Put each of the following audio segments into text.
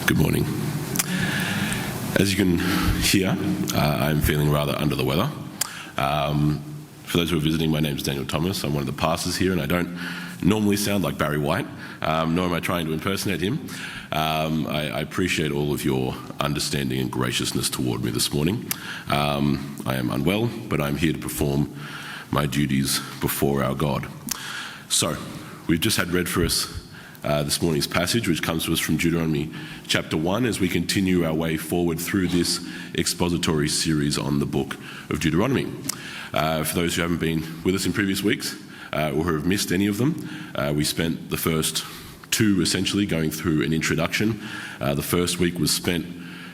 Good morning. As you can hear, I'm feeling rather under the weather. For those who are visiting, my name is Daniel Thomas. I'm one of the pastors here, and I don't normally sound like Barry White, nor am I trying to impersonate him. I appreciate all of your understanding and graciousness toward me this morning. I am unwell, but I'm here to perform my duties before our God. So, we've just had read for us this morning's passage, which comes to us from Deuteronomy chapter 1, as we continue our way forward through this expository series on the book of Deuteronomy. For those who haven't been with us in previous weeks, or who have missed any of them, we spent the first two essentially going through an introduction. The first week was spent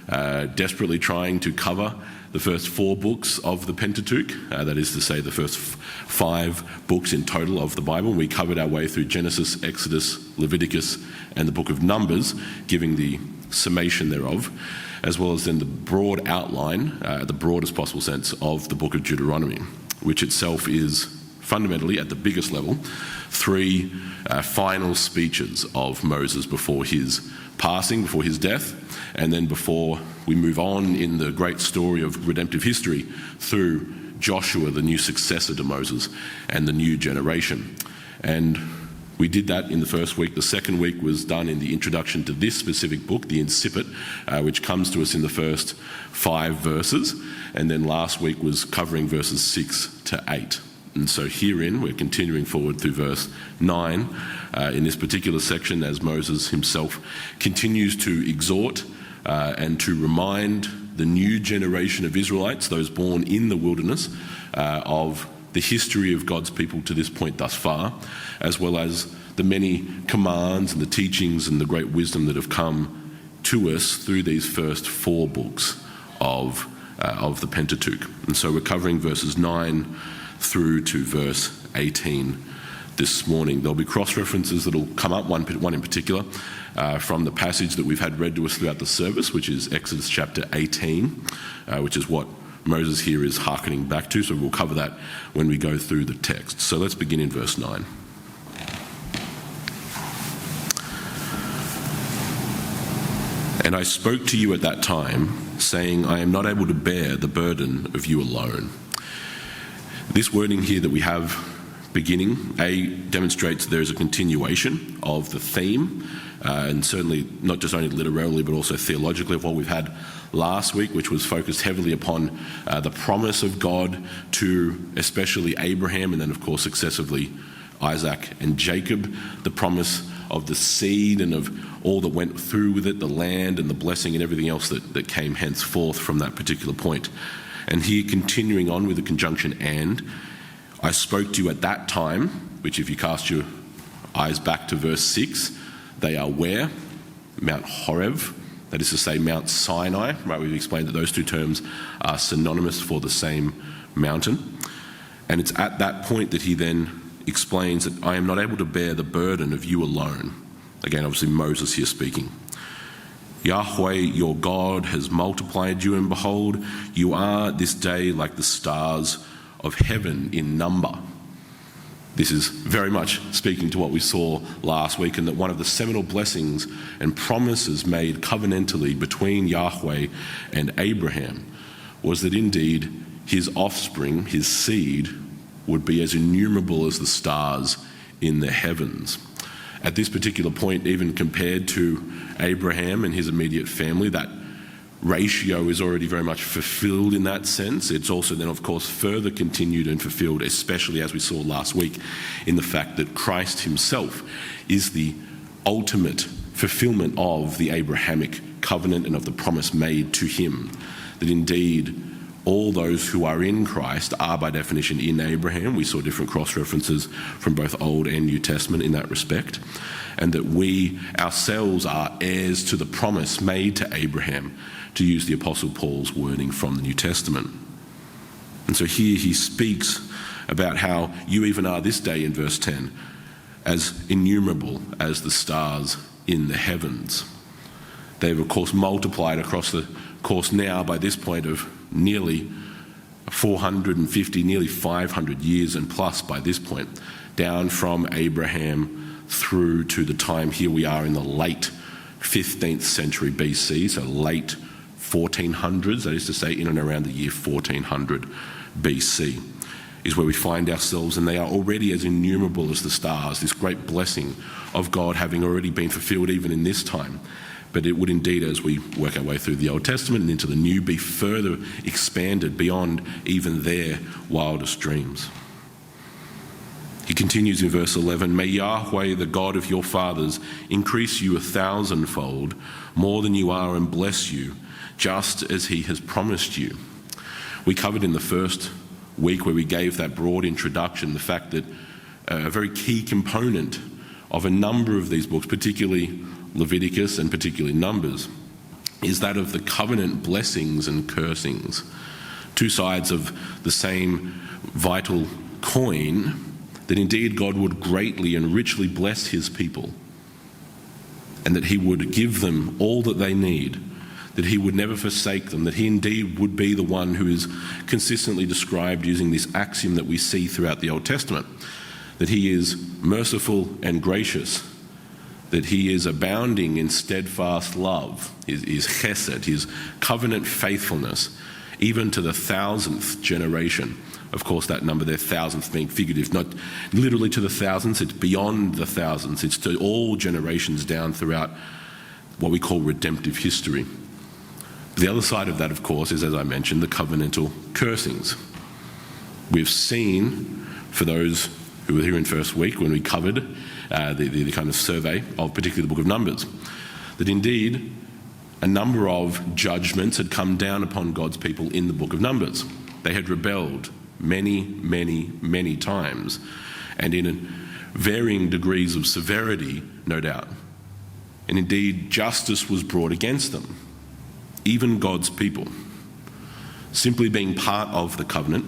desperately trying to cover the first 4 books of the Pentateuch, that is to say the first 5 books in total of the Bible. We covered our way through Genesis, Exodus, Leviticus, and the book of Numbers, giving the summation thereof, as well as then the broad outline, the broadest possible sense, of the book of Deuteronomy, which itself is fundamentally, at the biggest level, 3 final speeches of Moses before his passing, before his death, and then before we move on in the great story of redemptive history through Joshua, the new successor to Moses, and the new generation. And we did that in the first week. The second week was done in the introduction to this specific book, the incipit, which comes to us in the first 5 verses. And then last week was covering verses 6 to 8. And so herein, we're continuing forward through verse 9 in this particular section, as Moses himself continues to exhort and to remind the new generation of Israelites, those born in the wilderness, of the history of God's people to this point thus far, as well as the many commands and the teachings and the great wisdom that have come to us through these first 4 books of the Pentateuch. And so we're covering verses 9 through to verse 18 this morning. There'll be cross-references that'll come up, one in particular, from the passage that we've had read to us throughout the service, which is Exodus chapter 18, which is what Moses here is hearkening back to, so we'll cover that when we go through the text. So let's begin in verse 9. And I spoke to you at that time, saying, I am not able to bear the burden of you alone. This wording here that we have beginning, demonstrates there is a continuation of the theme, and certainly not just only literally but also theologically of what we've had last week, which was focused heavily upon the promise of God to especially Abraham, and then of course successively Isaac and Jacob, the promise of the seed and of all that went through with it, the land and the blessing and everything else that came henceforth from that particular point. And here, continuing on with the conjunction and, I spoke to you at that time, which if you cast your eyes back to verse 6, they are where? Mount Horeb, that is to say Mount Sinai, right? We've explained that those 2 terms are synonymous for the same mountain. And it's at that point that he then explains that I am not able to bear the burden of you alone. Again, obviously Moses here speaking. Yahweh, your God, has multiplied you, and behold, you are this day like the stars of heaven in number. This is very much speaking to what we saw last week, and that one of the seminal blessings and promises made covenantally between Yahweh and Abraham was that indeed his offspring, his seed, would be as innumerable as the stars in the heavens. At this particular point, even compared to Abraham and his immediate family, that ratio is already very much fulfilled in that sense. It's also then, of course, further continued and fulfilled, especially as we saw last week, in the fact that Christ himself is the ultimate fulfillment of the Abrahamic covenant and of the promise made to him, that indeed all those who are in Christ are by definition in Abraham. We saw different cross-references from both Old and New Testament in that respect, and that we ourselves are heirs to the promise made to Abraham, to use the Apostle Paul's wording from the New Testament. And so here he speaks about how you even are this day in verse 10, as innumerable as the stars in the heavens. They've of course multiplied across the course now by this point of nearly 450, nearly 500 years and plus by this point, down from Abraham through to the time here we are in the late 15th century BC, so late 1400s, that is to say in and around the year 1400 BC, is where we find ourselves, and they are already as innumerable as the stars, this great blessing of God having already been fulfilled even in this time. But it would indeed, as we work our way through the Old Testament and into the New, be further expanded beyond even their wildest dreams. He continues in verse 11, "May Yahweh, the God of your fathers, increase you 1,000-fold, more than you are, and bless you, just as he has promised you." We covered in the first week, where we gave that broad introduction, the fact that a very key component of a number of these books, particularly Leviticus and particularly Numbers, is that of the covenant blessings and cursings. Two sides of the same vital coin, that indeed God would greatly and richly bless his people, and that he would give them all that they need, that he would never forsake them, that he indeed would be the one who is consistently described using this axiom that we see throughout the Old Testament, that he is merciful and gracious, that he is abounding in steadfast love, his chesed, his covenant faithfulness, even to the 1,000th generation. Of course, that number there, 1,000th, being figurative, not literally to the thousands, it's beyond the thousands. It's to all generations down throughout what we call redemptive history. The other side of that, of course, is, as I mentioned, the covenantal cursings. We've seen, for those who were here in first week when we covered the kind of survey of particularly the book of Numbers, that indeed a number of judgments had come down upon God's people in the book of Numbers. They had rebelled many times, and in varying degrees of severity, no doubt. And indeed, justice was brought against them, even God's people. Simply being part of the covenant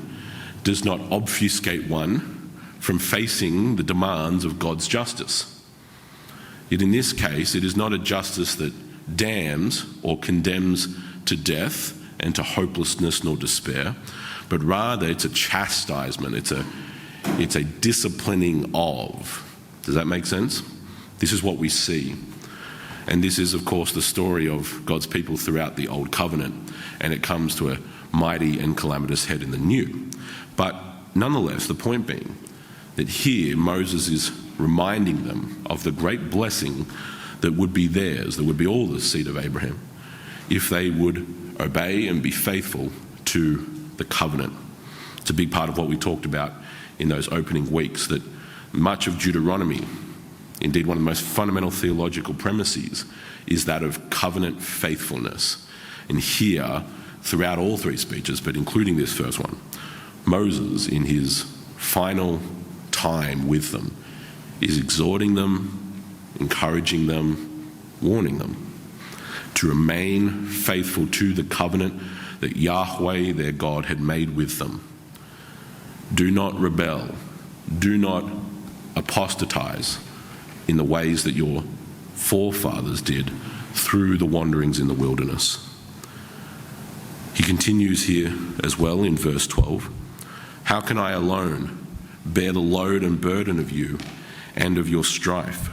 does not obfuscate one from facing the demands of God's justice. Yet in this case, it is not a justice that damns or condemns to death and to hopelessness nor despair, but rather it's a chastisement, it's a disciplining of. Does that make sense? This is what we see. And this is, of course, the story of God's people throughout the Old Covenant, and it comes to a mighty and calamitous head in the New. But nonetheless, the point being that here Moses is reminding them of the great blessing that would be theirs, that would be all the seed of Abraham, if they would obey and be faithful to the covenant. It's a big part of what we talked about in those opening weeks, that much of Deuteronomy, indeed one of the most fundamental theological premises, is that of covenant faithfulness. And here, throughout all three speeches, but including this first one, Moses, in his final time with them, is exhorting them, encouraging them, warning them to remain faithful to the covenant that Yahweh, their God, had made with them. Do not rebel. Do not apostatize in the ways that your forefathers did through the wanderings in the wilderness. He continues here as well in verse 12. How can I alone bear the load and burden of you and of your strife?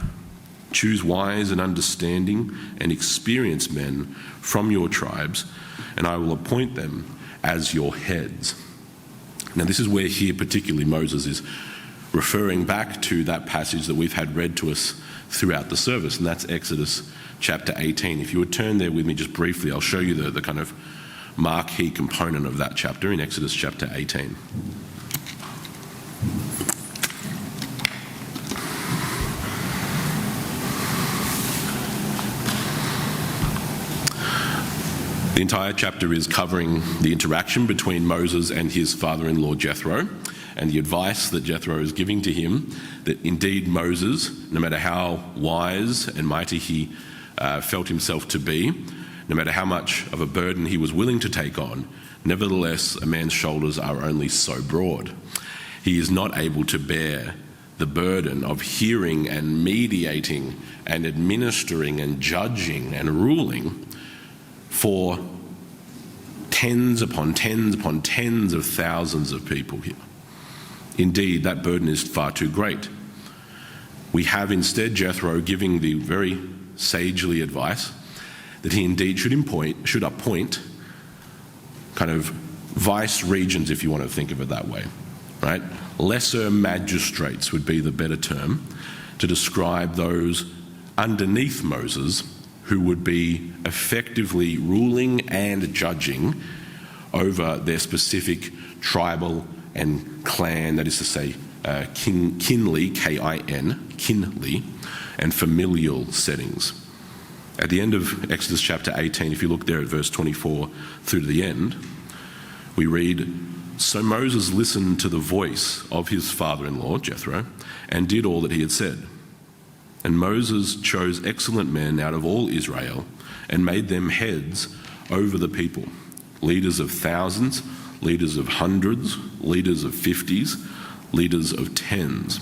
Choose wise and understanding and experienced men from your tribes, and I will appoint them as your heads. Now this is where here particularly Moses is referring back to that passage that we've had read to us throughout the service, and that's Exodus chapter 18. If you would turn there with me just briefly, I'll show you the kind of marquee component of that chapter in Exodus chapter 18. The entire chapter is covering the interaction between Moses and his father-in-law Jethro, and the advice that Jethro is giving to him, that indeed Moses, no matter how wise and mighty he felt himself to be, no matter how much of a burden he was willing to take on, nevertheless a man's shoulders are only so broad. He is not able to bear the burden of hearing and mediating and administering and judging and ruling for tens upon tens upon tens of thousands of people here. Indeed, that burden is far too great. We have instead Jethro giving the very sagely advice that he indeed should appoint kind of vice regents, if you want to think of it that way, right? Lesser magistrates would be the better term to describe those underneath Moses who would be effectively ruling and judging over their specific tribal and clan, that is to say, kinley, K-I-N, kinley, and familial settings. At the end of Exodus chapter 18, if you look there at verse 24 through to the end, we read, "So Moses listened to the voice of his father-in-law, Jethro, and did all that he had said. And Moses chose excellent men out of all Israel and made them heads over the people, leaders of thousands, leaders of hundreds, leaders of 50s, leaders of 10s.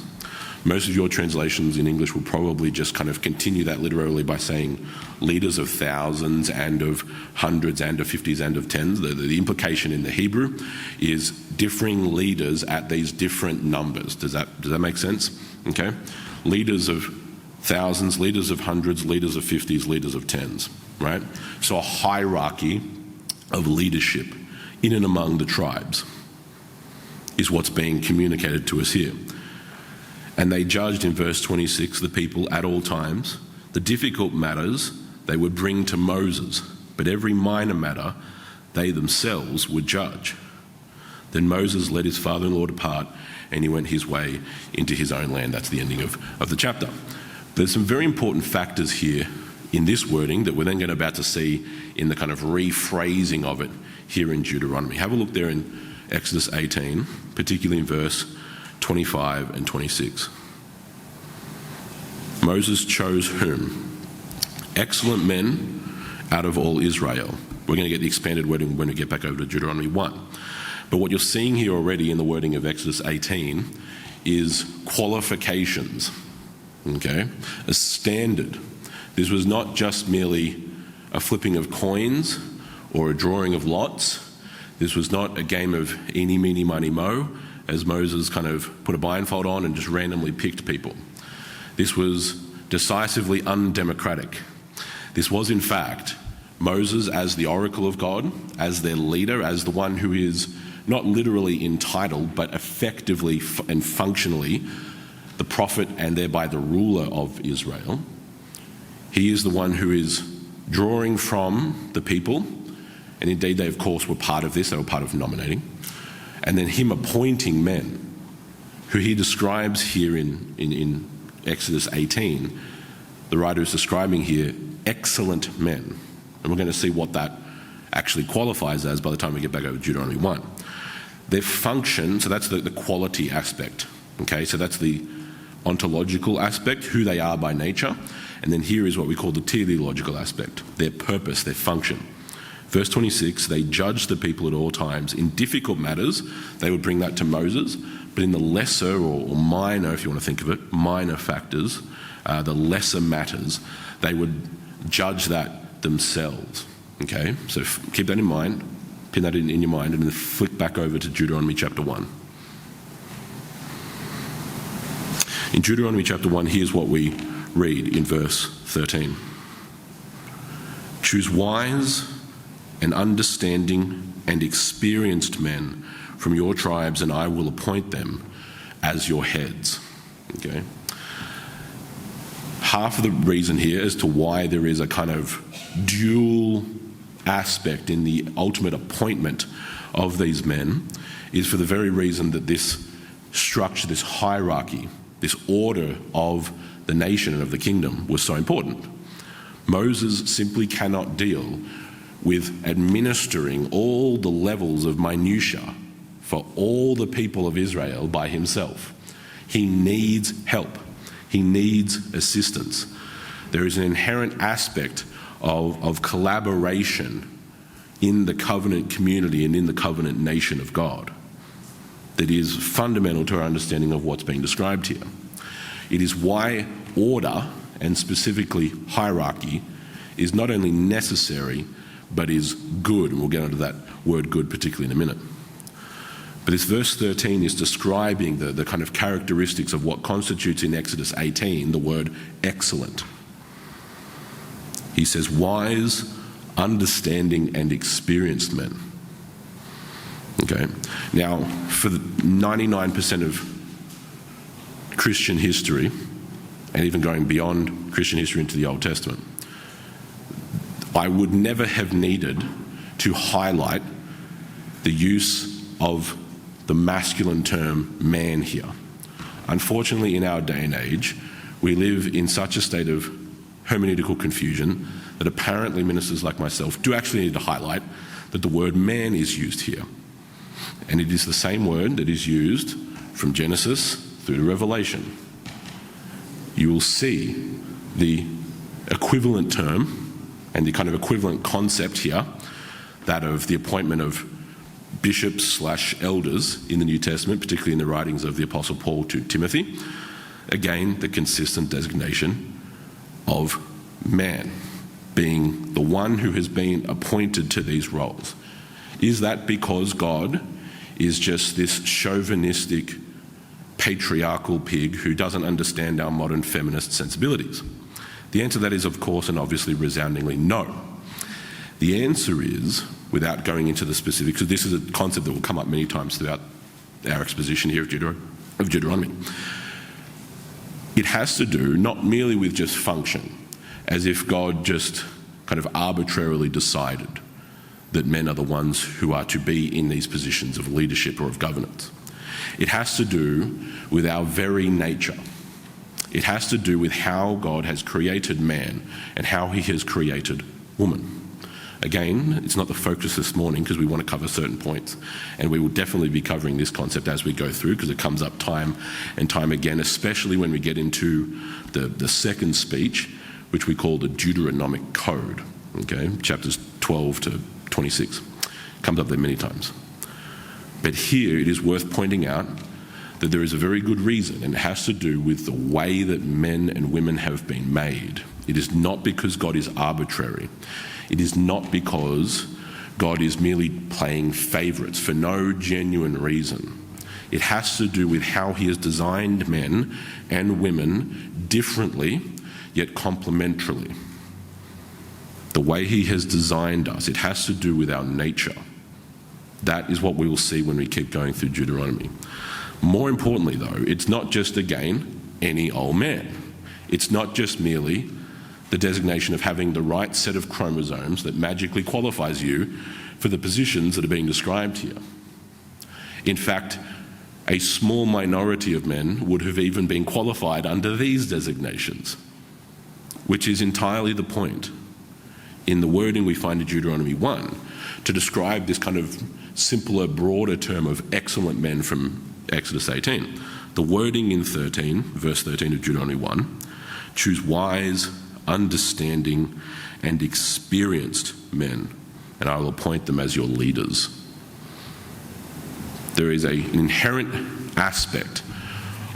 Most of your translations in English will probably just kind of continue that literally by saying leaders of thousands and of hundreds and of 50s and of 10s. The implication in the Hebrew is differing leaders at these different numbers. Does that make sense? Okay. Leaders of thousands, leaders of hundreds, leaders of 50s, leaders of 10s, right? So a hierarchy of leadership in and among the tribes is what's being communicated to us here. And they judged, in verse 26, the people at all times. The difficult matters they would bring to Moses, but every minor matter they themselves would judge. Then Moses let his father-in-law depart, and he went his way into his own land." That's the ending of the chapter. There's some very important factors here in this wording that we're then about to see in the kind of rephrasing of it here in Deuteronomy. Have a look there in Exodus 18, particularly in verse 25 and 26. Moses chose whom? Excellent men out of all Israel. We're going to get the expanded wording when we get back over to Deuteronomy 1. But what you're seeing here already in the wording of Exodus 18 is qualifications, okay? A standard. This was not just merely a flipping of coins or a drawing of lots. This was not a game of eeny, meeny, miny, mo, as Moses kind of put a blindfold on and just randomly picked people. This was decisively undemocratic. This was, in fact, Moses as the oracle of God, as their leader, as the one who is not literally entitled, but effectively and functionally the prophet and thereby the ruler of Israel. He is the one who is drawing from the people, and indeed they, of course, were part of this. They were part of nominating. And then him appointing men, who he describes here in Exodus 18. The writer is describing here excellent men. And we're going to see what that actually qualifies as by the time we get back over to Deuteronomy 1. Their function, so that's the quality aspect. Okay, so that's the ontological aspect, who they are by nature. And then here is what we call the teleological aspect, their purpose, their function. Verse 26, they judged the people at all times. In difficult matters, they would bring that to Moses, but in the lesser or minor, if you want to think of it, minor factors, the lesser matters, they would judge that themselves. Okay, so keep that in mind, pin that in your mind, and then flick back over to Deuteronomy chapter 1. In Deuteronomy chapter 1, here's what we read in verse 13. Choose wise and understanding and experienced men from your tribes, and I will appoint them as your heads. Okay. Half of the reason here as to why there is a kind of dual aspect in the ultimate appointment of these men is for the very reason that this structure, this hierarchy, this order of the nation and of the kingdom was so important. Moses simply cannot deal with administering all the levels of minutiae for all the people of Israel by himself. He needs help. He needs assistance. There is an inherent aspect of collaboration in the covenant community and in the covenant nation of God that is fundamental to our understanding of what's being described here. It is why order, and specifically hierarchy, is not only necessary but is good, and we'll get into that word good particularly in a minute. But this verse 13 is describing the kind of characteristics of what constitutes in Exodus 18 the word excellent. He says, wise, understanding, and experienced men. Okay. Now, for the 99% of Christian history, and even going beyond Christian history into the Old Testament, I would never have needed to highlight the use of the masculine term man here. Unfortunately, in our day and age, we live in such a state of hermeneutical confusion that apparently ministers like myself do actually need to highlight that the word man is used here. And it is the same word that is used from Genesis through to Revelation. You will see the equivalent term and the kind of equivalent concept here, that of the appointment of bishops/elders in the New Testament, particularly in the writings of the Apostle Paul to Timothy. Again, the consistent designation of man being the one who has been appointed to these roles. Is that because God is just this chauvinistic, patriarchal pig who doesn't understand our modern feminist sensibilities? The answer to that is, of course, and obviously resoundingly no. The answer is, without going into the specifics, because this is a concept that will come up many times throughout our exposition here of Deuteronomy. It has to do not merely with just function, as if God just kind of arbitrarily decided that men are the ones who are to be in these positions of leadership or of governance. It has to do with our very nature. It has to do with how God has created man and how he has created woman. Again, it's not the focus this morning because we want to cover certain points, and we will definitely be covering this concept as we go through because it comes up time and time again, especially when we get into the second speech, which we call the Deuteronomic Code, okay, chapters 12 to 26. Comes up there many times. But here it is worth pointing out that there is a very good reason, and it has to do with the way that men and women have been made. It is not because God is arbitrary. It is not because God is merely playing favourites for no genuine reason. It has to do with how he has designed men and women differently, yet complementarily. The way he has designed us, it has to do with our nature. That is what we will see when we keep going through Deuteronomy. More importantly, though, it's not just, again, any old man. It's not just merely the designation of having the right set of chromosomes that magically qualifies you for the positions that are being described here. In fact, a small minority of men would have even been qualified under these designations, which is entirely the point in the wording we find in Deuteronomy 1 to describe this kind of simpler, broader term of excellent men from Exodus 18. The wording in verse 13 of Deuteronomy 1, choose wise, understanding, and experienced men, and I will appoint them as your leaders. There is an inherent aspect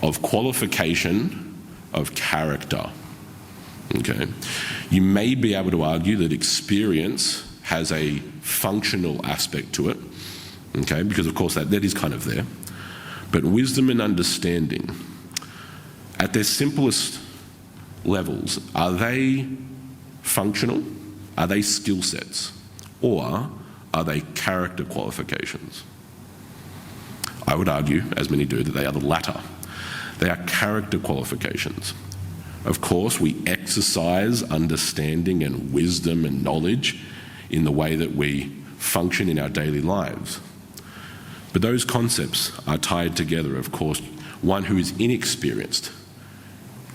of qualification of character. Okay, you may be able to argue that experience has a functional aspect to it, okay, because of course that is kind of there. But wisdom and understanding, at their simplest levels, are they functional? Are they skill sets? Or are they character qualifications? I would argue, as many do, that they are the latter. They are character qualifications. Of course, we exercise understanding and wisdom and knowledge in the way that we function in our daily lives. But those concepts are tied together, of course. One who is inexperienced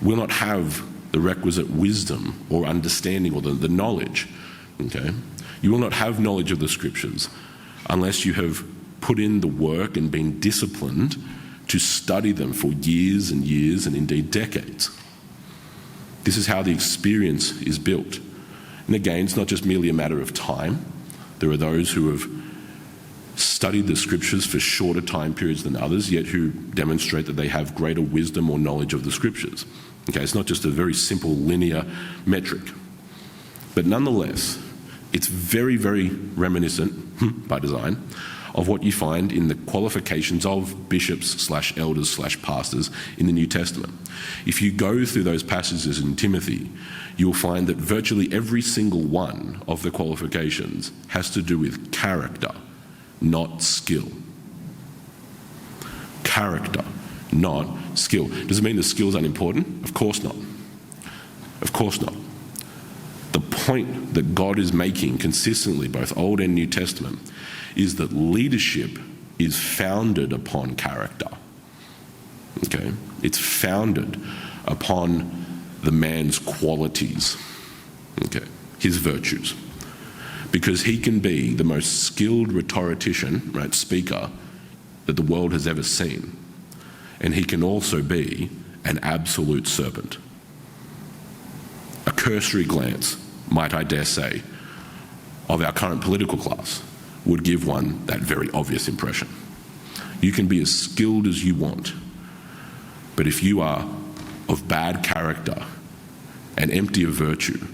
will not have the requisite wisdom or understanding or the knowledge, okay? You will not have knowledge of the scriptures unless you have put in the work and been disciplined to study them for years and years and indeed decades. This is how the experience is built. And again, it's not just merely a matter of time. There are those who have studied the scriptures for shorter time periods than others, yet who demonstrate that they have greater wisdom or knowledge of the scriptures. Okay, it's not just a very simple linear metric. But nonetheless, it's very, very reminiscent, by design, of what you find in the qualifications of bishops/elders/pastors in the New Testament. If you go through those passages in Timothy, you'll find that virtually every single one of the qualifications has to do with character, not skill. Character, not skill. Does it mean the skills aren't important? Of course not. Of course not. The point that God is making consistently, both Old and New Testament, is that leadership is founded upon character. Okay? It's founded upon the man's qualities, okay, his virtues. Because he can be the most skilled rhetorician, right, speaker that the world has ever seen. And he can also be an absolute serpent. A cursory glance, might I dare say, of our current political class would give one that very obvious impression. You can be as skilled as you want, but if you are of bad character and empty of virtue,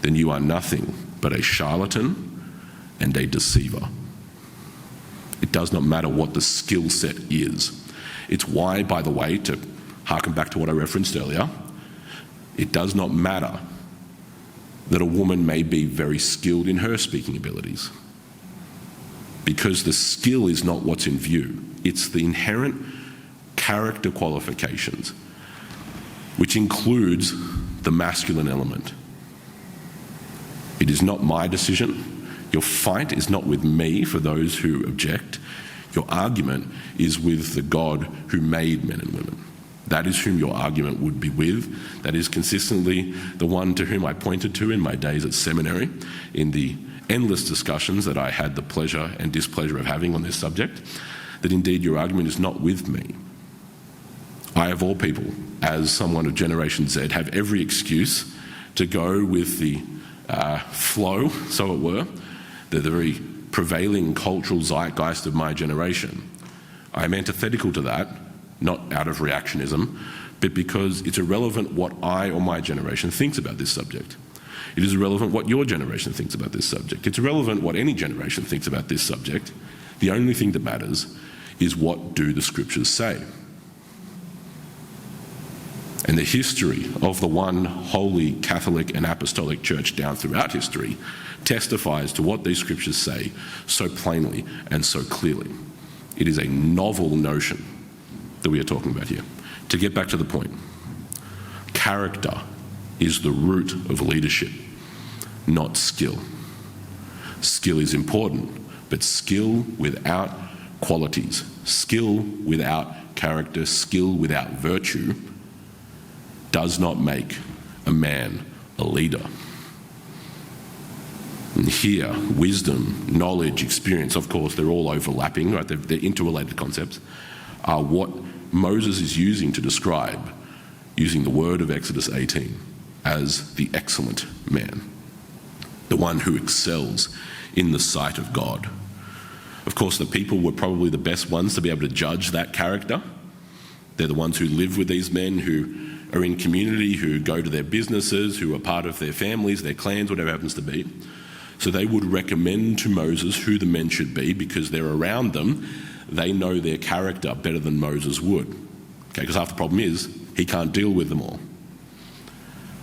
then you are nothing but a charlatan and a deceiver. It does not matter what the skill set is. It's why, by the way, to harken back to what I referenced earlier, it does not matter that a woman may be very skilled in her speaking abilities, because the skill is not what's in view. It's the inherent character qualifications, which includes the masculine element. It is not my decision. Your fight is not with me for those who object. Your argument is with the God who made men and women. That is whom your argument would be with. That is consistently the one to whom I pointed to in my days at seminary, in the endless discussions that I had the pleasure and displeasure of having on this subject, that indeed your argument is not with me. I, of all people, as someone of Generation Z, have every excuse to go with the flow, so it were, the very prevailing cultural zeitgeist of my generation. I am antithetical to that, not out of reactionism, but because it's irrelevant what I or my generation thinks about this subject. It is irrelevant what your generation thinks about this subject. It's irrelevant what any generation thinks about this subject. The only thing that matters is what do the scriptures say. And the history of the one holy Catholic and Apostolic Church down throughout history testifies to what these scriptures say so plainly and so clearly. It is a novel notion that we are talking about here. To get back to the point, character is the root of leadership, not skill. Skill is important, but skill without qualities, skill without character, skill without virtue does not make a man a leader. And here, wisdom, knowledge, experience, of course, they're all overlapping, right? They're interrelated concepts, are what Moses is using to describe, using the word of Exodus 18, as the excellent man, the one who excels in the sight of God. Of course, the people were probably the best ones to be able to judge that character. They're the ones who live with these men, who are in community, who go to their businesses, who are part of their families, their clans, whatever happens to be. So they would recommend to Moses who the men should be because they're around them. They know their character better than Moses would. Okay, because half the problem is he can't deal with them all.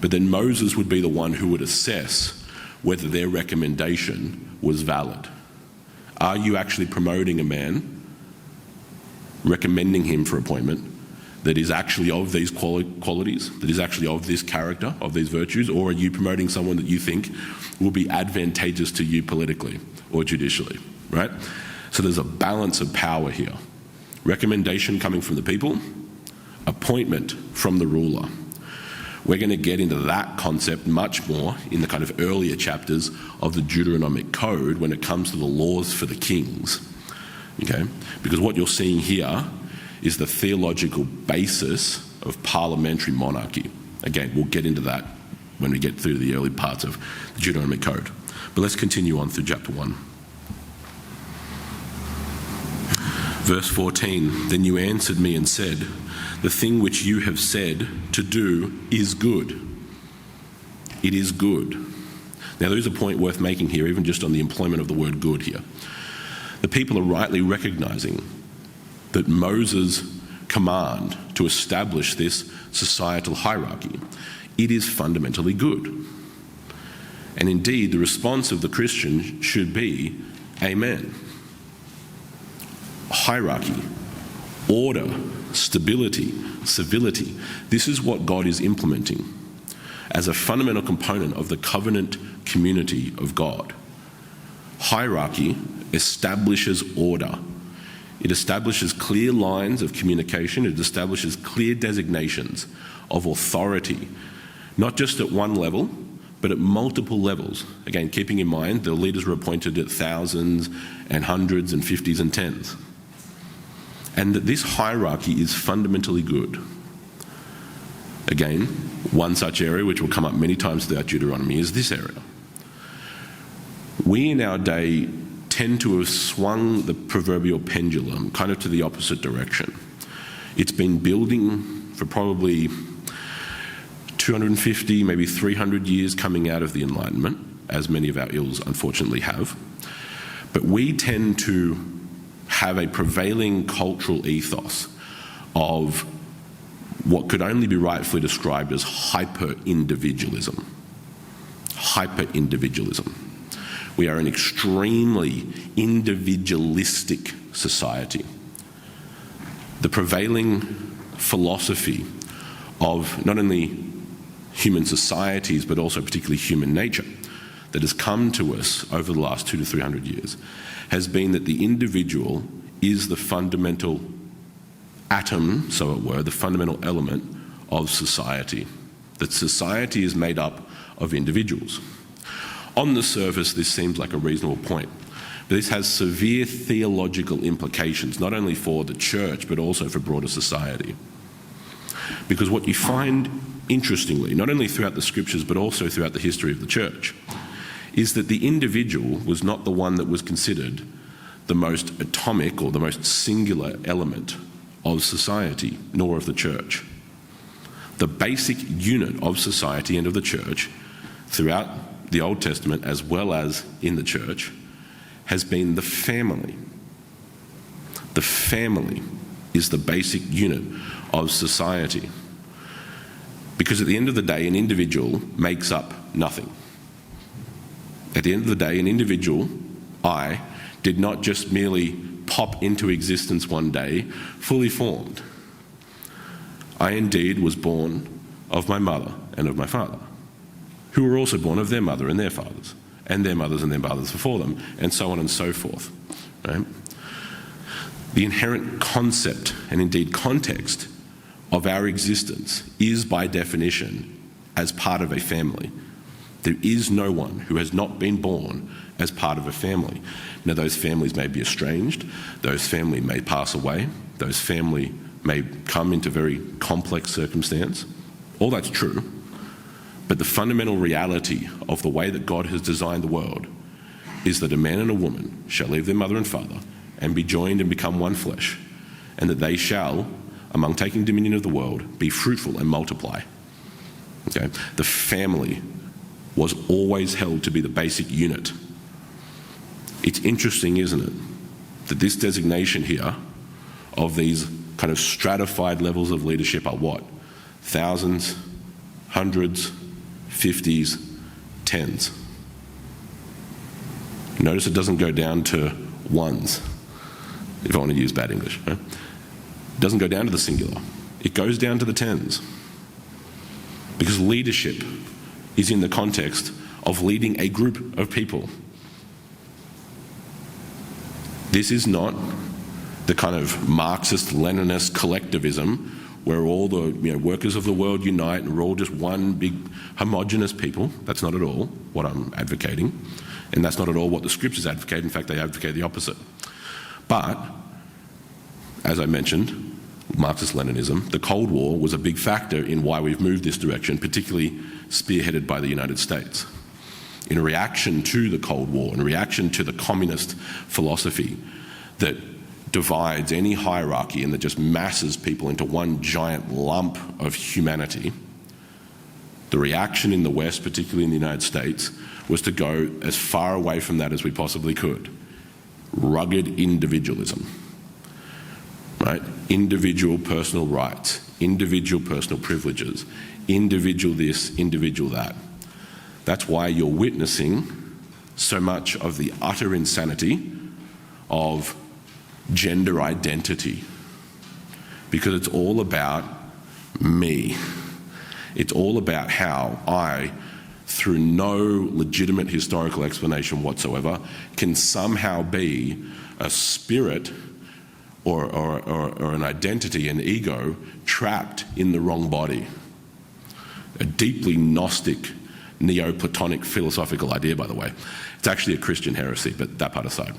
But then Moses would be the one who would assess whether their recommendation was valid. Are you actually promoting a man, recommending him for appointment, that is actually of these qualities, that is actually of this character, of these virtues, or are you promoting someone that you think will be advantageous to you politically or judicially, right? So there's a balance of power here. Recommendation coming from the people, appointment from the ruler. We're going to get into that concept much more in the kind of earlier chapters of the Deuteronomic Code when it comes to the laws for the kings, okay? Because what you're seeing here is the theological basis of parliamentary monarchy. Again, we'll get into that when we get through the early parts of the Deuteronomic Code. But let's continue on through chapter 1. Verse 14, then you answered me and said, the thing which you have said to do is good. It is good. Now there is a point worth making here, even just on the employment of the word good here. the people are rightly recognizing that Moses' command to establish this societal hierarchy, it is fundamentally good. And indeed, the response of the Christian should be, amen. Hierarchy, order, stability, civility. This is what God is implementing as a fundamental component of the covenant community of God. Hierarchy establishes order. It establishes clear lines of communication. It establishes clear designations of authority, not just at one level, but at multiple levels. Again, keeping in mind the leaders were appointed at thousands and hundreds and fifties and tens. And that this hierarchy is fundamentally good. Again, one such area which will come up many times throughout Deuteronomy is this area. We in our day tend to have swung the proverbial pendulum kind of to the opposite direction. It's been building for probably 250, maybe 300 years coming out of the Enlightenment, as many of our ills unfortunately have. But we tend to have a prevailing cultural ethos of what could only be rightfully described as hyper-individualism. Hyper-individualism. We are an extremely individualistic society. The prevailing philosophy of not only human societies, but also particularly human nature, that has come to us over the last 200 to 300 years, has been that the individual is the fundamental atom, so it were, the fundamental element of society. That society is made up of individuals. On the surface, this seems like a reasonable point, but this has severe theological implications, not only for the church, but also for broader society. Because what you find, interestingly, not only throughout the scriptures, but also throughout the history of the church, is that the individual was not the one that was considered the most atomic or the most singular element of society, nor of the church. The basic unit of society and of the church, throughout the Old Testament as well as in the church, has been the family. The family is the basic unit of society. Because at the end of the day, an individual makes up nothing. At the end of the day, an individual, I, did not just merely pop into existence one day, fully formed. I indeed was born of my mother and of my father, who were also born of their mother and their fathers, and their mothers and their fathers before them, and so on and so forth. Right? The inherent concept, and indeed context, of our existence is by definition as part of a family. There is no one who has not been born as part of a family. Now, those families may be estranged, those families may pass away, those families may come into very complex circumstance. All that's true. But the fundamental reality of the way that God has designed the world is that a man and a woman shall leave their mother and father and be joined and become one flesh, and that they shall, among taking dominion of the world, be fruitful and multiply. Okay? The family was always held to be the basic unit. It's interesting, isn't it, that this designation here of these kind of stratified levels of leadership are what? Thousands, hundreds, 50s, tens. Notice it doesn't go down to ones, if I want to use bad English. Right? It doesn't go down to the singular. It goes down to the tens. Because leadership is in the context of leading a group of people. This is not the kind of Marxist, Leninist collectivism where all the workers of the world unite and we're all just one big homogenous people. That's not at all what I'm advocating. And that's not at all what the scriptures advocate. In fact, they advocate the opposite. But, as I mentioned, Marxist-Leninism, the Cold War was a big factor in why we've moved this direction, particularly spearheaded by the United States. In reaction to the Cold War, in reaction to the communist philosophy that divides any hierarchy and that just masses people into one giant lump of humanity, the reaction in the West, particularly in the United States, was to go as far away from that as we possibly could. rugged individualism, right? Individual personal rights, individual personal privileges, individual this, individual that. That's why you're witnessing so much of the utter insanity of gender identity, because it's all about me. It's all about how I, through no legitimate historical explanation whatsoever, can somehow be a spirit or an identity, an ego, trapped in the wrong body. A deeply Gnostic, Neoplatonic philosophical idea, by the way. It's actually a Christian heresy, but that part aside.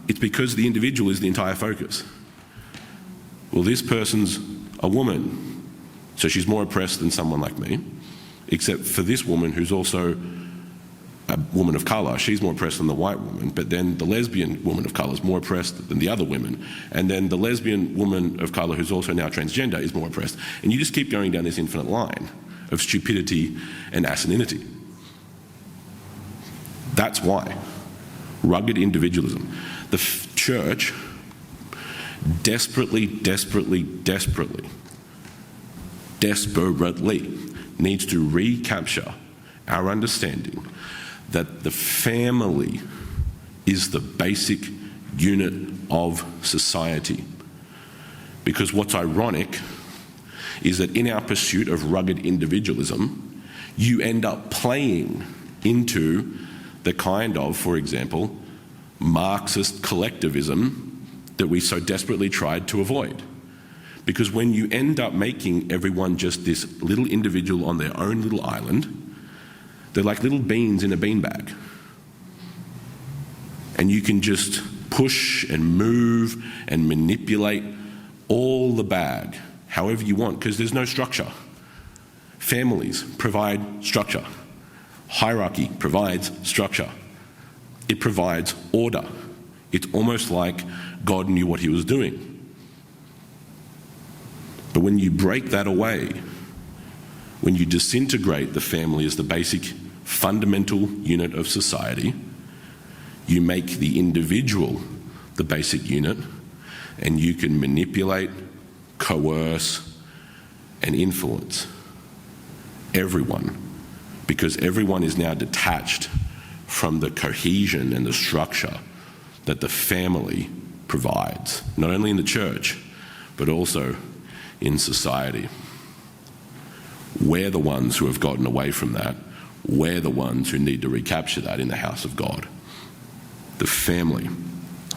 It's because the individual is the entire focus. Well, this person's a woman, so she's more oppressed than someone like me, except for this woman who's also a woman of colour. She's more oppressed than the white woman, but then the lesbian woman of colour is more oppressed than the other women, and then the lesbian woman of colour who's also now transgender is more oppressed. And you just keep going down this infinite line of stupidity and asininity. That's why. Rugged individualism. The church desperately needs to recapture our understanding that the family is the basic unit of society. Because what's ironic is that in our pursuit of rugged individualism, you end up playing into the kind of, for example, Marxist collectivism that we so desperately tried to avoid. Because when you end up making everyone just this little individual on their own little island, they're like little beans in a beanbag. And you can just push and move and manipulate all the bag however you want, because there's no structure. Families provide structure. Hierarchy provides structure. It provides order. It's almost like God knew what he was doing. But when you break that away, when you disintegrate the family as the basic fundamental unit of society, you make the individual the basic unit, and you can manipulate, coerce, and influence everyone, because everyone is now detached from the cohesion and the structure that the family provides, not only in the church, but also in society. We're the ones who have gotten away from that. We're the ones who need to recapture that in the house of God. The family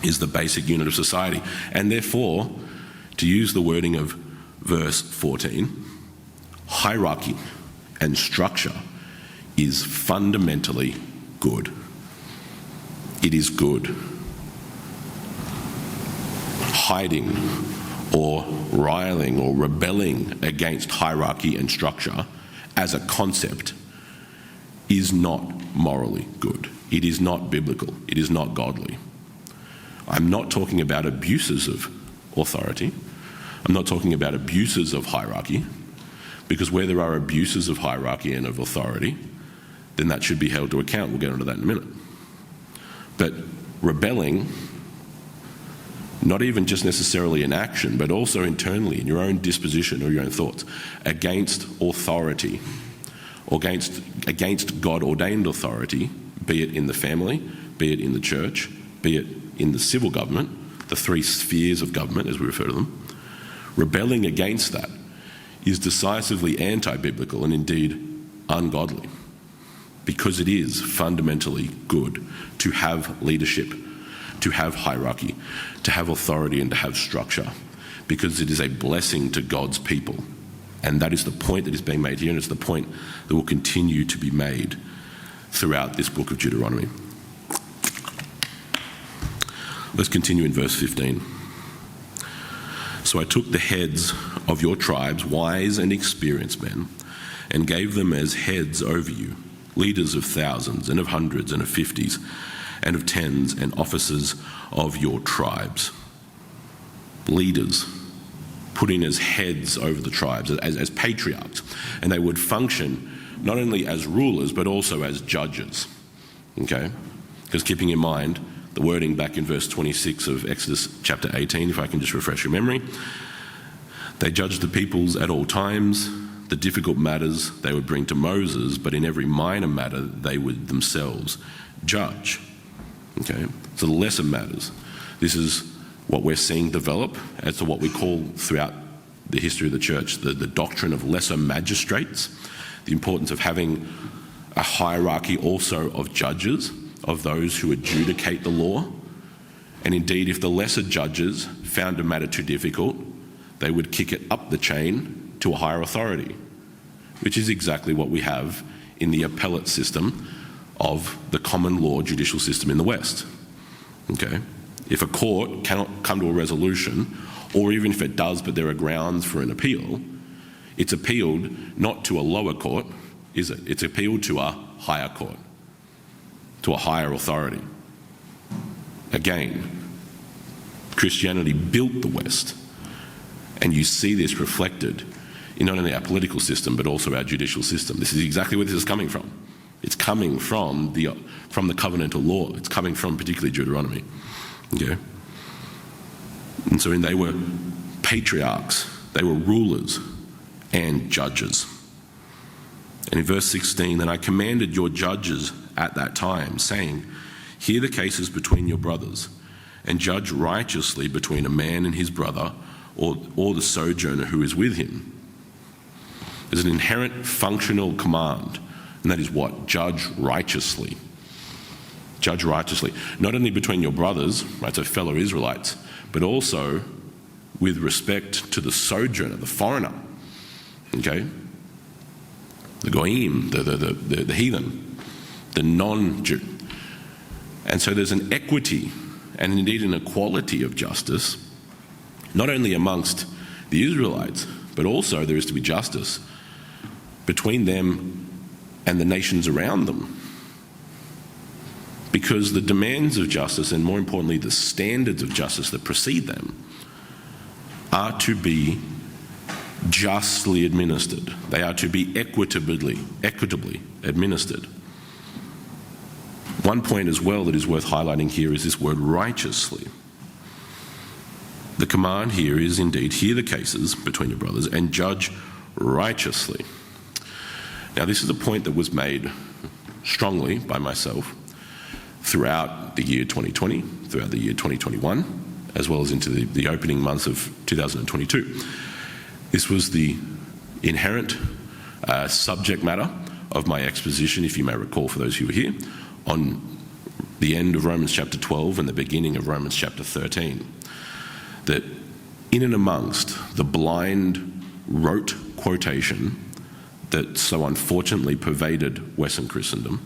is the basic unit of society. And therefore, to use the wording of verse 14, hierarchy and structure is fundamentally good. It is good. Hiding or riling or rebelling against hierarchy and structure as a concept is not morally good. It is not biblical. It is not godly. I'm not talking about abuses of authority. I'm not talking about abuses of hierarchy, because where there are abuses of hierarchy and of authority, then that should be held to account. We'll get onto that in a minute. But rebelling, not even just necessarily in action, but also internally in your own disposition or your own thoughts, against authority, or against God-ordained authority, be it in the family, be it in the church, be it in the civil government, the three spheres of government as we refer to them. Rebelling against that is decisively anti-biblical and indeed ungodly, because it is fundamentally good to have leadership, to have hierarchy, to have authority, and to have structure, because it is a blessing to God's people. And that is the point that is being made here, and it's the point that will continue to be made throughout this book of Deuteronomy. Let's continue in verse 15. So I took the heads of your tribes, wise and experienced men, and gave them as heads over you, leaders of thousands and of hundreds and of fifties and of tens, and officers of your tribes. Leaders put in as heads over the tribes, as patriarchs, and they would function not only as rulers but also as judges. Okay? Because keeping in mind, The wording back in verse 26 of Exodus chapter 18, if I can just refresh your memory. They judged the peoples at all times. The difficult matters they would bring to Moses, but in every minor matter they would themselves judge. Okay, so the lesser matters. This is what we're seeing develop as to what we call throughout the history of the church the doctrine of lesser magistrates, the importance of having a hierarchy also of judges, of those who adjudicate the law. And indeed, if the lesser judges found a matter too difficult, they would kick it up the chain to a higher authority, which is exactly what we have in the appellate system of the common law judicial system in the West. Okay? If a court cannot come to a resolution, or even if it does but there are grounds for an appeal, it's appealed not to a lower court, is it? It's appealed to a higher court, to a higher authority. Again, Christianity built the West, and you see this reflected in not only our political system but also our judicial system. This is exactly where this is coming from. It's coming from the covenantal law. It's coming from particularly Deuteronomy. Okay? And so they were patriarchs, they were rulers and judges. And in verse 16, then I commanded your judges at that time, saying, hear the cases between your brothers, and judge righteously between a man and his brother, or the sojourner who is with him. There's an inherent functional command, and that is what? Judge righteously. Judge righteously. Not only between your brothers, right, so fellow Israelites, but also with respect to the sojourner, the foreigner. Okay? The goyim, the heathen, the non-Jew. And so there's an equity and indeed an equality of justice, not only amongst the Israelites, but also there is to be justice between them and the nations around them. Because the demands of justice, and more importantly the standards of justice that precede them, are to be justly administered. They are to be equitably administered. One point as well that is worth highlighting here is this word righteously. The command here is indeed, hear the cases between your brothers and judge righteously. Now this is a point that was made strongly by myself throughout the year 2020, throughout the year 2021, as well as into the opening months of 2022. This was the inherent subject matter of my exposition, if you may recall, for those who were here, on the end of Romans chapter 12 and the beginning of Romans chapter 13. That in and amongst the blind rote quotation that so unfortunately pervaded Western Christendom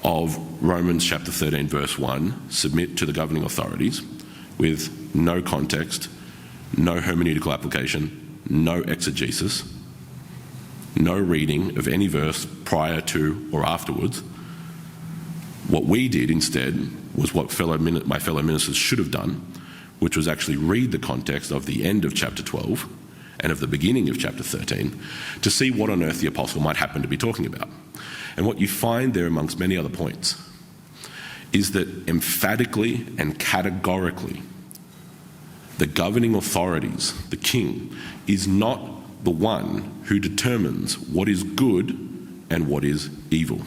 of Romans chapter 13 verse 1, submit to the governing authorities, with no context, no hermeneutical application, no exegesis, no reading of any verse prior to or afterwards. What we did instead was what my fellow ministers should have done, which was actually read the context of the end of chapter 12 and of the beginning of chapter 13 to see what on earth the apostle might happen to be talking about. And what you find there, amongst many other points, is that emphatically and categorically the governing authorities, the king, is not the one who determines what is good and what is evil.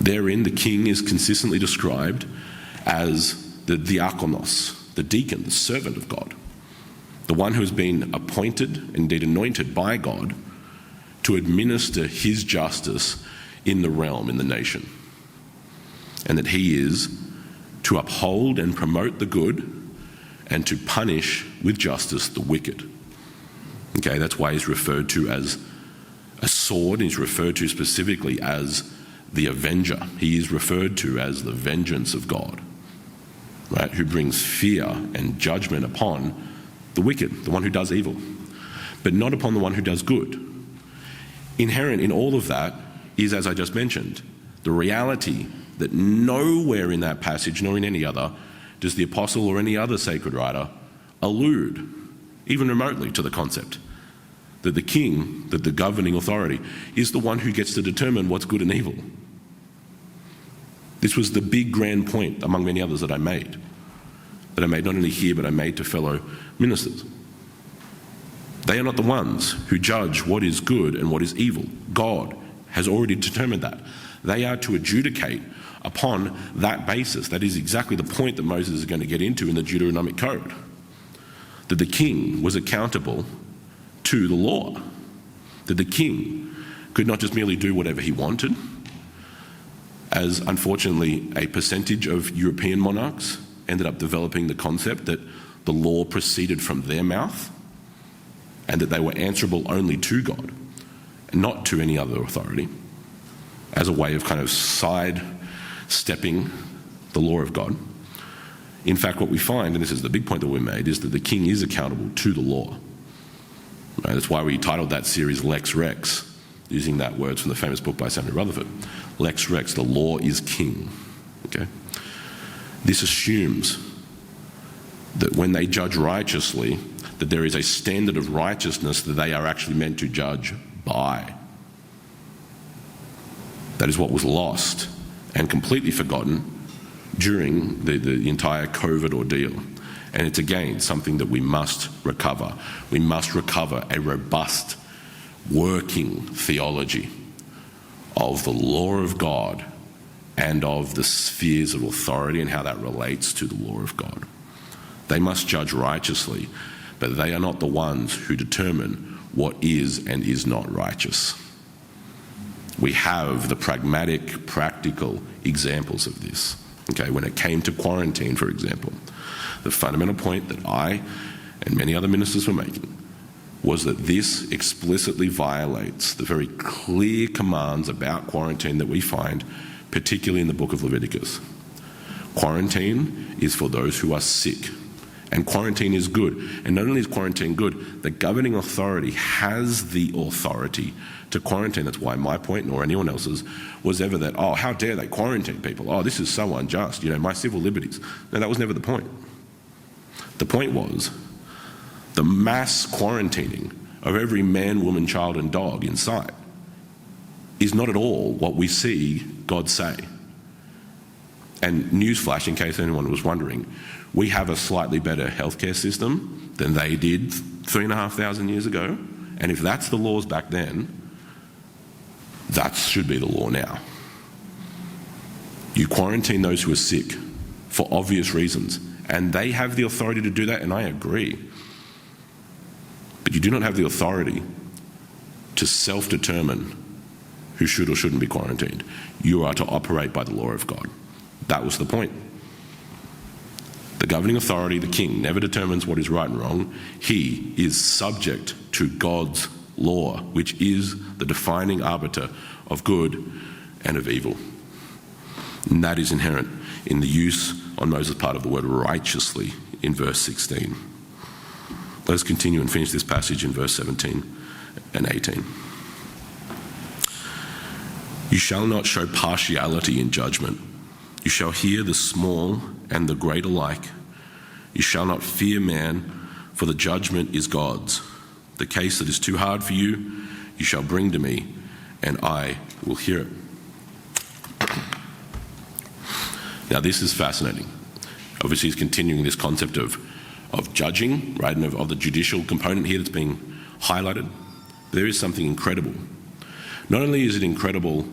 Therein, the king is consistently described as the diakonos, the deacon, the servant of God, the one who has been appointed, indeed anointed by God, to administer his justice in the realm, in the nation. And that he is to uphold and promote the good and to punish with justice the wicked. Okay, that's why he's referred to as a sword. He's referred to specifically as the avenger. He is referred to as the vengeance of God, right? Who brings fear and judgment upon the wicked, the one who does evil, but not upon the one who does good. Inherent in all of that is, as I just mentioned, the reality that nowhere in that passage, nor in any other, does the apostle or any other sacred writer allude, even remotely, to the concept that the king, that the governing authority, is the one who gets to determine what's good and evil. This was the big grand point among many others that I made not only here, but I made to fellow ministers. They are not the ones who judge what is good and what is evil. God has already determined that. They are to adjudicate upon that basis. That is exactly the point that Moses is going to get into in the Deuteronomic Code. That the king was accountable to the law. That the king could not just merely do whatever he wanted, as unfortunately a percentage of European monarchs ended up developing the concept that the law proceeded from their mouth and that they were answerable only to God and not to any other authority, as a way of kind of sidestepping the law of God. In fact, what we find, and this is the big point that we made, is that the king is accountable to the law. Right? That's why we titled that series Lex Rex, using that word from the famous book by Samuel Rutherford. Lex Rex, the law is king. Okay? This assumes that when they judge righteously, that there is a standard of righteousness that they are actually meant to judge by. That is what was lost and completely forgotten during the entire COVID ordeal. And it's again something that we must recover. We must recover a robust, working theology of the law of God and of the spheres of authority and how that relates to the law of God. They must judge righteously, but they are not the ones who determine what is and is not righteous. We have the pragmatic, practical examples of this. Okay, when it came to quarantine, for example, the fundamental point that I and many other ministers were making was that this explicitly violates the very clear commands about quarantine that we find, particularly in the book of Leviticus. Quarantine is for those who are sick, and quarantine is good. And not only is quarantine good, the governing authority has the authority to quarantine. That's why my point, nor anyone else's, was ever that, oh, how dare they quarantine people? Oh, this is so unjust, my civil liberties. No, that was never the point. The point was the mass quarantining of every man, woman, child, and dog in sight is not at all what we see God say. And newsflash, in case anyone was wondering, we have a slightly better healthcare system than they did 3,500 years ago. And if that's the laws back then, that should be the law now. You quarantine those who are sick for obvious reasons, and they have the authority to do that, and I agree. But you do not have the authority to self-determine who should or shouldn't be quarantined. You are to operate by the law of God. That was the point. The governing authority, the king, never determines what is right and wrong. He is subject to God's law, which is the defining arbiter of good and of evil. And that is inherent in the use on Moses' part of the word righteously in verse 16. Let us continue and finish this passage in verse 17 and 18. You shall not show partiality in judgment. You shall hear the small and the great alike. You shall not fear man, for the judgment is God's. The case that is too hard for you, you shall bring to me, and I will hear it. Now this is fascinating. Obviously he's continuing this concept of judging, right, and of the judicial component here that's being highlighted. There is something incredible. Not only is it incredible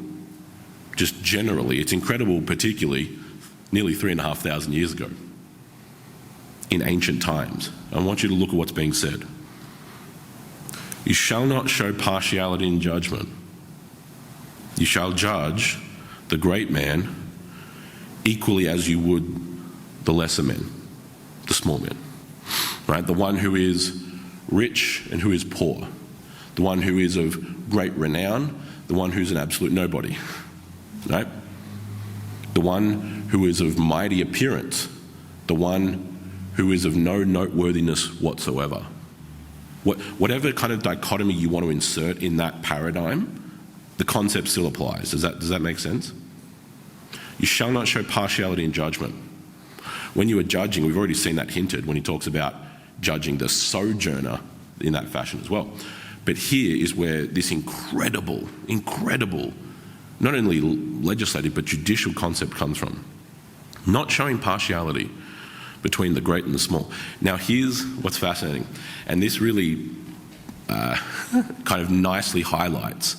just generally, it's incredible particularly nearly 3,500 years ago in ancient times. I want you to look at what's being said. You shall not show partiality in judgment. You shall judge the great man equally as you would the lesser men, the small men, right? The one who is rich and who is poor, the one who is of great renown, the one who's an absolute nobody, right? The one who is of mighty appearance, the one who is of no noteworthiness whatsoever. Whatever kind of dichotomy you want to insert in that paradigm, the concept still applies. Does that make sense? You shall not show partiality in judgment. When you are judging, we've already seen that hinted when he talks about judging the sojourner in that fashion as well. But here is where this incredible not only legislative but judicial concept comes from. Not showing partiality between the great and the small. Now here's what's fascinating, and this really kind of nicely highlights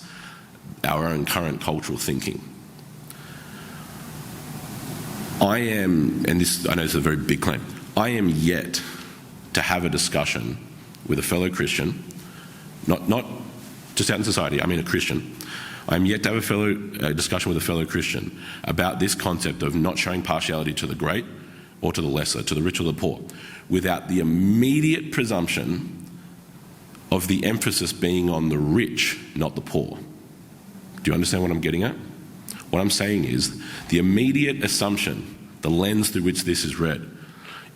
our own current cultural thinking. I am, and this I know is a very big claim, I am yet to have a discussion with a fellow Christian, not just out in society, I mean a Christian. I'm yet to have a discussion with a fellow Christian about this concept of not showing partiality to the great or to the lesser, to the rich or the poor, without the immediate presumption of the emphasis being on the rich, not the poor. Do you understand what I'm getting at? What I'm saying is the immediate assumption, the lens through which this is read,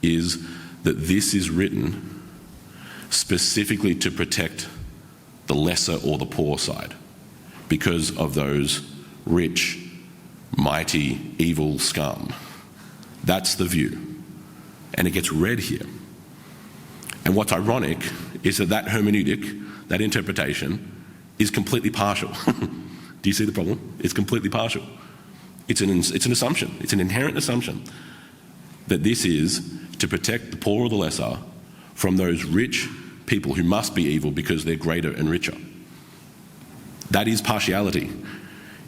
is that this is written specifically to protect the lesser or the poor side because of those rich, mighty, evil scum. That's the view. And it gets read here. And what's ironic is that hermeneutic, that interpretation, is completely partial. Do you see the problem? It's completely partial. It's an assumption. It's an inherent assumption that this is to protect the poor or the lesser from those rich people who must be evil because they're greater and richer. That is partiality.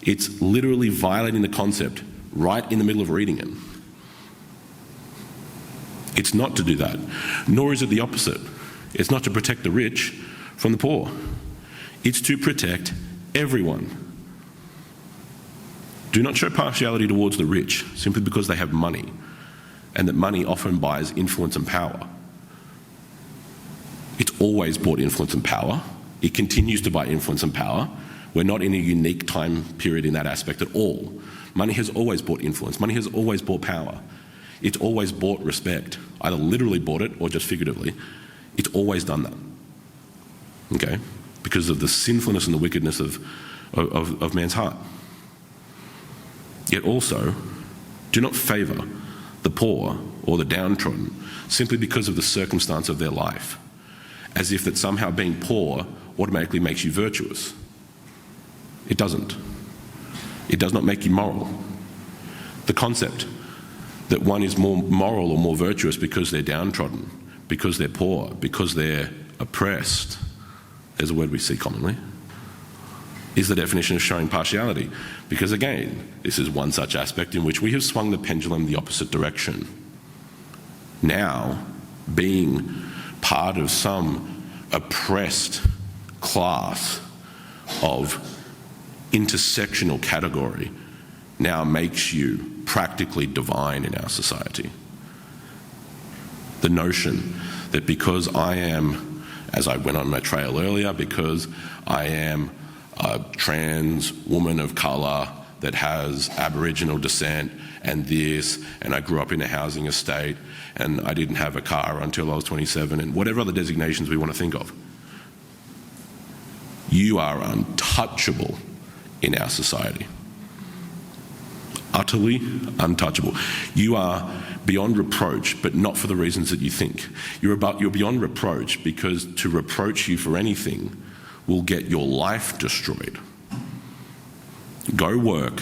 It's literally violating the concept right in the middle of reading it. It's not to do that, nor is it the opposite. It's not to protect the rich from the poor. It's to protect everyone. Do not show partiality towards the rich simply because they have money, and that money often buys influence and power. It's always bought influence and power. It continues to buy influence and power. We're not in a unique time period in that aspect at all. Money has always bought influence. Money has always bought power. It's always bought respect. Either literally bought it or just figuratively. It's always done that. Okay? Because of the sinfulness and the wickedness of man's heart. Yet also, do not favour the poor or the downtrodden simply because of the circumstance of their life, as if that somehow being poor automatically makes you virtuous. It doesn't. It does not make you moral. The concept that one is more moral or more virtuous because they're downtrodden, because they're poor, because they're oppressed, there's a word we see commonly, is the definition of showing partiality. Because again, this is one such aspect in which we have swung the pendulum the opposite direction. Now, being part of some oppressed class of intersectional category now makes you practically divine in our society. The notion that because I am, as I went on my trail earlier, because I am a trans woman of colour that has Aboriginal descent and this, and I grew up in a housing estate and I didn't have a car until I was 27, and whatever other designations we want to think of. You are untouchable in our society. Utterly untouchable. You are beyond reproach, but not for the reasons that you think. You're beyond reproach because to reproach you for anything will get your life destroyed. Go work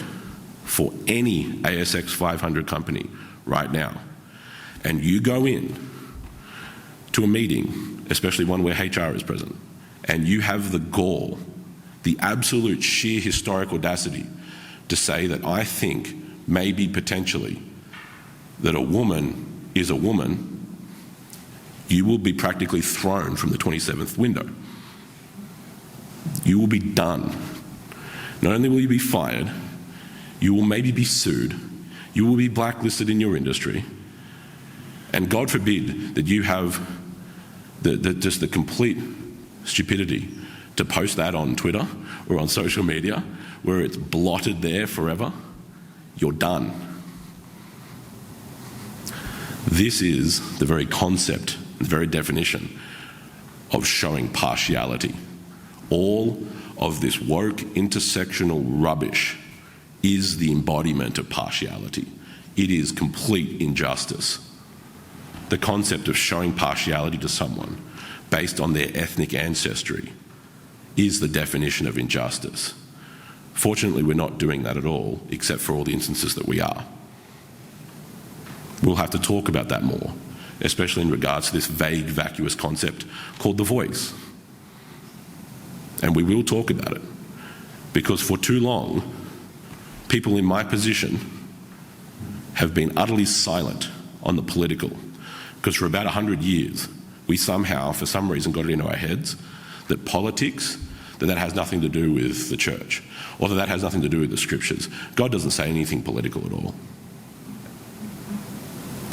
for any ASX 500 company right now, and you go in to a meeting, especially one where HR is present, and you have the gall, the absolute sheer historic audacity to say that I think maybe potentially that a woman is a woman, you will be practically thrown from the 27th window. You will be done. Not only will you be fired, you will maybe be sued, you will be blacklisted in your industry, and God forbid that you have just the complete stupidity to post that on Twitter or on social media where it's blotted there forever. You're done. This is the very concept, the very definition of showing partiality. All of this woke intersectional rubbish is the embodiment of partiality. It is complete injustice. The concept of showing partiality to someone based on their ethnic ancestry is the definition of injustice. Fortunately, we're not doing that at all, except for all the instances that we are. We'll have to talk about that more, especially in regards to this vague, vacuous concept called the voice. And we will talk about it, because for too long, people in my position have been utterly silent on the political, because for about 100 years, we somehow, for some reason, got it into our heads that politics, that has nothing to do with the church, or that has nothing to do with the scriptures. God doesn't say anything political at all.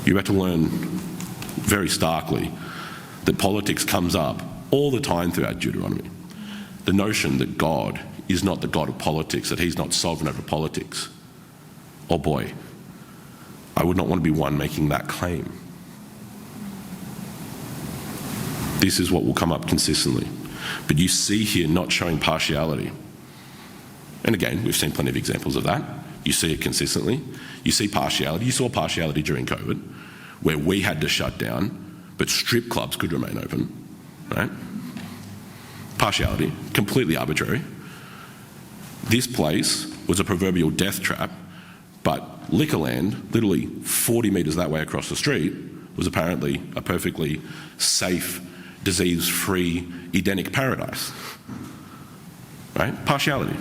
You have to learn very starkly that politics comes up all the time throughout Deuteronomy. The notion that God is not the God of politics, that he's not sovereign over politics. Oh boy, I would not want to be one making that claim. This is what will come up consistently. But you see here not showing partiality. And again, we've seen plenty of examples of that. You see it consistently. You see partiality. You saw partiality during COVID, where we had to shut down, but strip clubs could remain open, right? Partiality, completely arbitrary. This place was a proverbial death trap, but Liquorland, literally 40 metres that way across the street, was apparently a perfectly safe, disease-free, Edenic paradise, right? Partiality.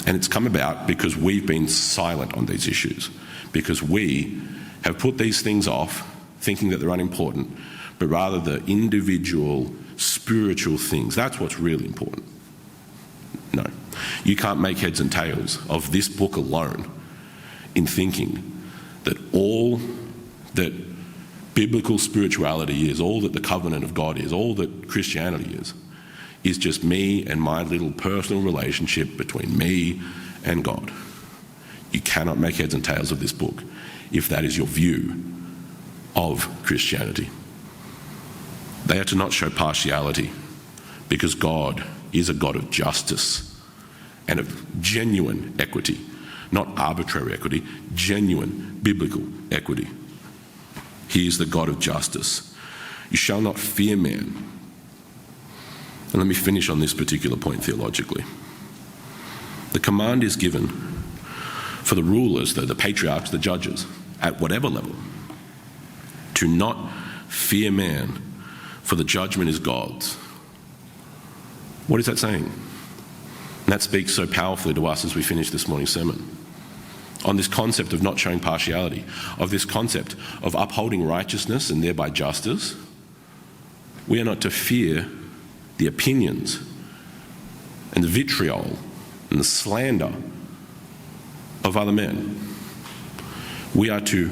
And it's come about because we've been silent on these issues, because we have put these things off, thinking that they're unimportant, but rather the individual, spiritual things. That's what's really important. No, you can't make heads and tails of this book alone in thinking that all that biblical spirituality is, all that the covenant of God is, all that Christianity is just me and my little personal relationship between me and God. You cannot make heads and tails of this book if that is your view of Christianity. They are to not show partiality, because God is a God of justice and of genuine equity, not arbitrary equity, genuine biblical equity. He is the God of justice. You shall not fear man. And let me finish on this particular point theologically. The command is given for the rulers, the patriarchs, the judges, at whatever level, to not fear man, for the judgment is God's. What is that saying? And that speaks so powerfully to us as we finish this morning's sermon. On this concept of not showing partiality, of this concept of upholding righteousness and thereby justice, we are not to fear the opinions and the vitriol and the slander of other men. We are to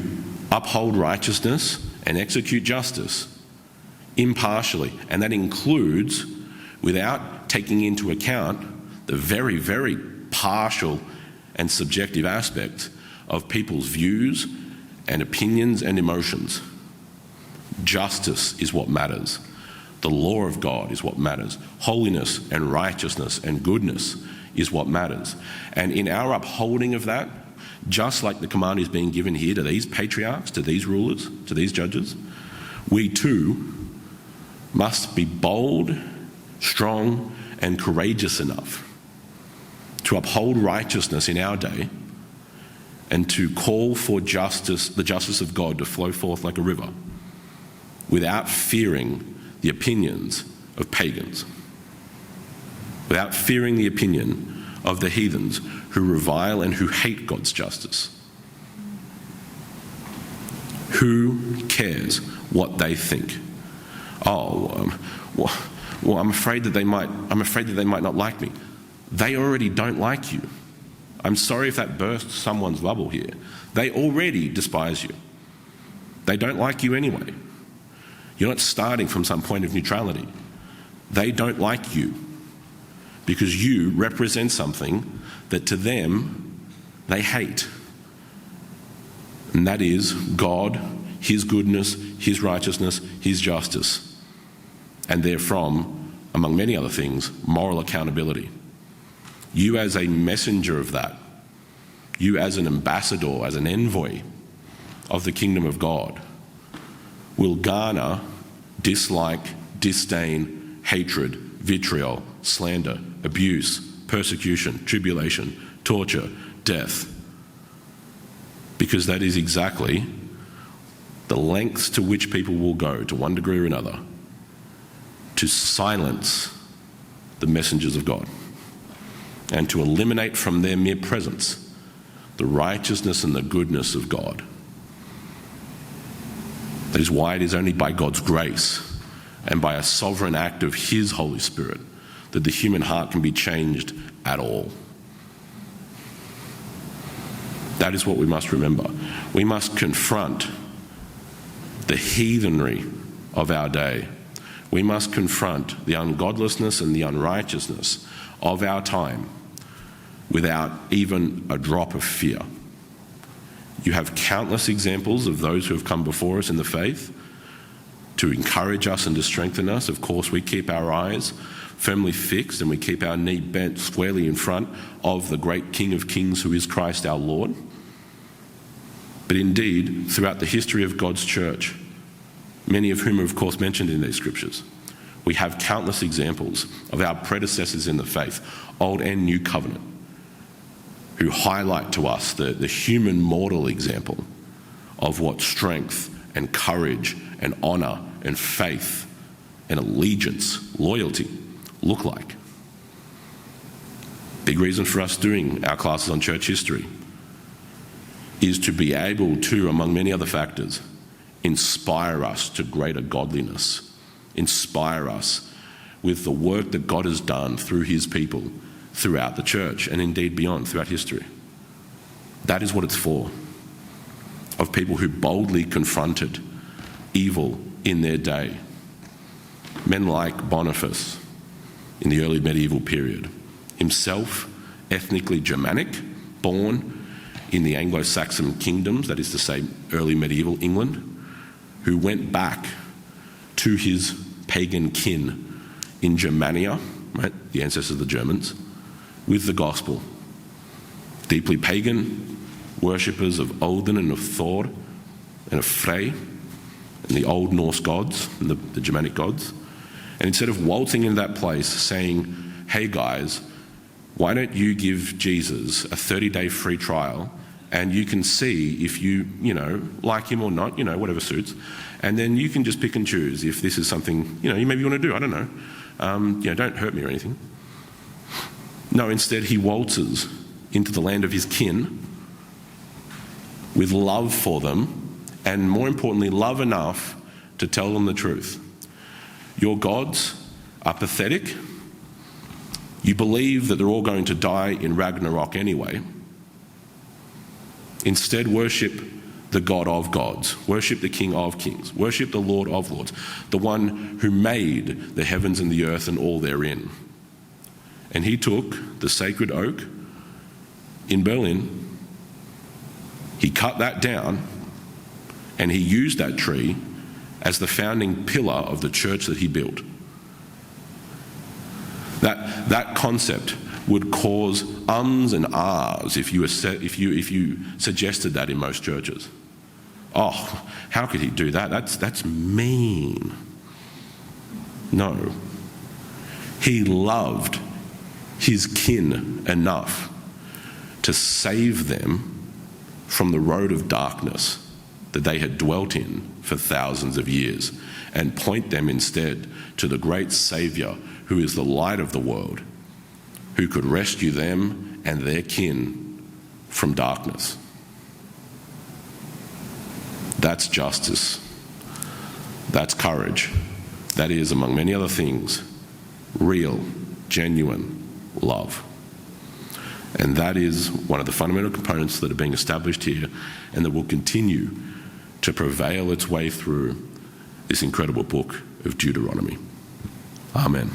uphold righteousness and execute justice impartially, and that includes without taking into account the very, very partial and subjective aspect of people's views and opinions and emotions. Justice is what matters. The law of God is what matters. Holiness and righteousness and goodness is what matters. And in our upholding of that, just like the command is being given here to these patriarchs, to these rulers, to these judges, we too must be bold, strong, and courageous enough to uphold righteousness in our day and to call for justice, the justice of God, to flow forth like a river without fearing the opinions of pagans, without fearing the opinion of the heathens who revile and who hate God's justice. Who cares what they think? Well, I'm afraid that they might not like me. They already don't like you. I'm sorry if that bursts someone's bubble here. They already despise you. They don't like you anyway. You're not starting from some point of neutrality. They don't like you because you represent something that to them they hate. And that is God, His goodness, His righteousness, His justice. And therefrom, among many other things, moral accountability. You as a messenger of that, you as an ambassador, as an envoy of the kingdom of God, will garner dislike, disdain, hatred, vitriol, slander, abuse, persecution, tribulation, torture, death. Because that is exactly the lengths to which people will go, to one degree or another, to silence the messengers of God and to eliminate from their mere presence the righteousness and the goodness of God. That is why it is only by God's grace and by a sovereign act of His Holy Spirit that the human heart can be changed at all. That is what we must remember. We must confront the heathenry of our day. We must confront the ungodlessness and the unrighteousness of our time without even a drop of fear. You have countless examples of those who have come before us in the faith to encourage us and to strengthen us. Of course, we keep our eyes firmly fixed and we keep our knee bent squarely in front of the great King of Kings who is Christ our Lord. But indeed, throughout the history of God's church, many of whom are of course mentioned in these scriptures, we have countless examples of our predecessors in the faith, Old and New Covenant, who highlight to us the human mortal example of what strength and courage and honour and faith and allegiance, loyalty look like. Big reason for us doing our classes on church history is to be able to, among many other factors, inspire us to greater godliness, inspire us with the work that God has done through His people throughout the church and indeed beyond, throughout history. That is what it's for. Of people who boldly confronted evil in their day. Men like Boniface in the early medieval period, himself ethnically Germanic, born in the Anglo-Saxon kingdoms, that is to say early medieval England, who went back to his pagan kin in Germania, right, the ancestors of the Germans, with the gospel. Deeply pagan worshippers of Odin and of Thor and of Frey and the old Norse gods and the Germanic gods. And instead of waltzing into that place saying, hey guys, why don't you give Jesus a 30-day free trial and you can see if you like him or not, whatever suits, and then you can just pick and choose if this is something, you maybe you want to do, I don't know. Don't hurt me or anything. No, instead he waltzes into the land of his kin with love for them, and more importantly, love enough to tell them the truth. Your gods are pathetic. You believe that they're all going to die in Ragnarok anyway. Instead, worship the God of gods. Worship the King of kings. Worship the Lord of lords, the one who made the heavens and the earth and all therein. And he took the sacred oak in Berlin, he cut that down, and he used that tree as the founding pillar of the church that he built. That concept would cause ums and ahs if you suggested that in most churches. Oh, how could he do that? That's mean. No. He loved his kin enough to save them from the road of darkness that they had dwelt in for thousands of years and point them instead to the great Saviour who is the light of the world, who could rescue them and their kin from darkness. That's justice. That's courage. That is, among many other things, real, genuine love. And that is one of the fundamental components that are being established here and that will continue to prevail its way through this incredible book of Deuteronomy. Amen.